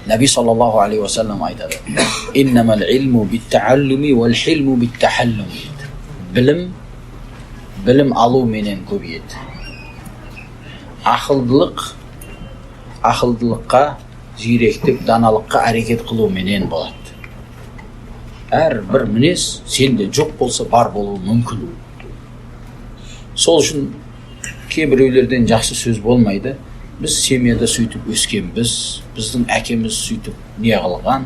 Nabi sallallahu aleyhi ve sellem aytadi: "İnnemel ilmu bit-taallumi vel hilmu bit-tahallumi." Bilim alu menen köpeyedi. Akılдылыкка, зиректик, даналыкка аракет кылуу менен болот. Ар бир минез сенде жок болсо бар болуу мүмкүн. Сол үчүн кээ бирөөлөрдөн жакшы сөз болмайды. Biz семьяда сөйтүп өскенбиз, биздин акемиз сөйтүп не кылган.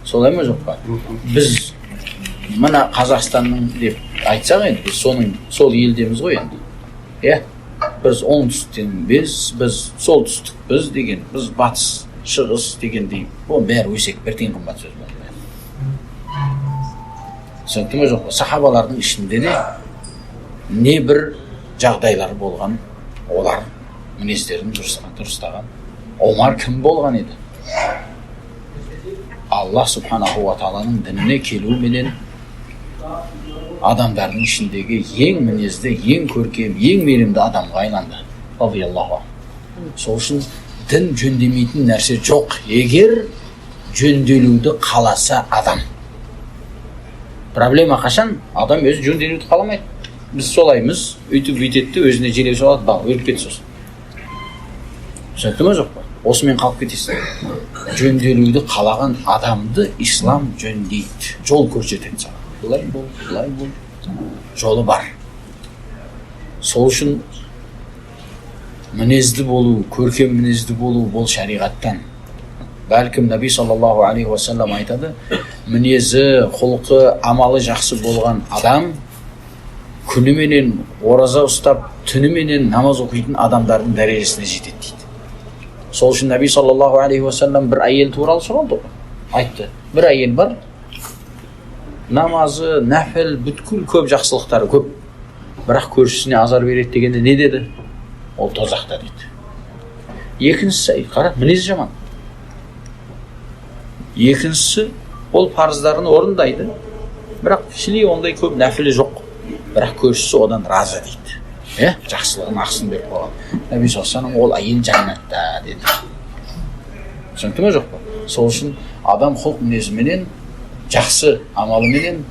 Солай ма жок па? Biz мына Казакстандын деп айтсак энди, biz сол элдемиз го энди. Biz оңтүстүкпүз, biz солтүстүкпүз деген, biz батыс, чыгыс дегендей. Бул баары өсек бир тиң кымбат сөз болду. Сөйттүмө жок па? Сахабалардын ичинде де не бир жагдайлар болгон, олар мінездерін дұрыстаған. Омар кім болған еді? Аллах субханаху ва тааланың дініне келуіменен адамдардың ішіндегі ең мінезді, ең көркем, ең мейірімді адамға айланды. Радиаллаху. Сол үшін дін жөндемейтін нәрсе жоқ. Егер жөнделуді қаласа адам. Проблема қашан? Адам өзі жөнделуді қаламайды. Біз солаймыз, өйтіп бүйтетті, өзіне желеп салады, баг, өліп кетті сосын. Сөйті ме жоқ па? Осымен қалып кетесің. Жөнделуді қалаған адамды ислам жөндейді. Жол көрсетеді саған. Бұлай бол. Жолы бар. Сол үшін мінезді болу, көркем мінезді болу бұл шариғаттан. Бәлкім Наби саллаллаху алейхи ва саллям айтады, мінезі, құлқы, амалы жақсы болған адам күніменен ораза ұстап, түніменен намаз оқитын адамдардың дәрежесіне жетеді дейді. Сол үшін Наби саллаллаху алейхи ва саллям бір әйел туралы сұралды. Айтты, бір әйел бар, намазы, нәфіл, бүткіл көп жақсылықтары көп, бірақ көршісіне азар береді дегенде не деді? Ол тозақта дейді. Екіншісі, қара, мінез жаман. Екіншісі, ол парыздарын орындайды, бірақ шілей ондай көп нәфілі жоқ, бірақ көршісі одан разы дейді. Жақсылығын ақсын беріп қойған. Наби саллаллаху ол әйел жәннатта деді. Түсінікті ме жоқ па? Сол үшін адам құлқ мінезіменен, жақсы амалыменен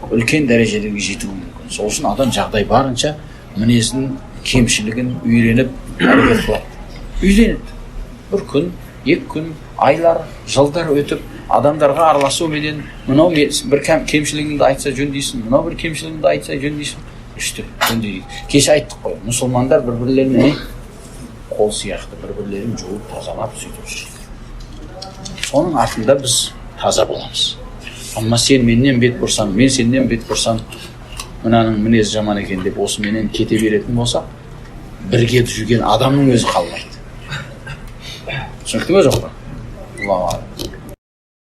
үлкен дәрежелерге жетуі мүмкін. Сол үшін адам жағдай барынша мінезінің кемшілігін үйреніп әрекет қылады. Үйренеді. Бір күн, екі күн, айлар, жылдар өтіп, адамдарға араласуменен мынау бір кемшілігіңді айтса жөндейсің, мынау бір кемшілігіңді айтса жөндейсің. Үшті, жөндейді. Кеше айттық қой, мұсылмандар бір-бірлеріне қол сияқты бір-бірлерін жуып, тазалап сөйтіп жүреді. Соның артында біз таза боламыз. Amma sen menden bet bұрсаң, мен сенден бет бұрсам, мынаның мінез жаман екен деп осы менен кете беретін болсақ, бірге жүрген адамның өзі қалмайды. Түсінікті ме жоқ па? Аллаху алейкум.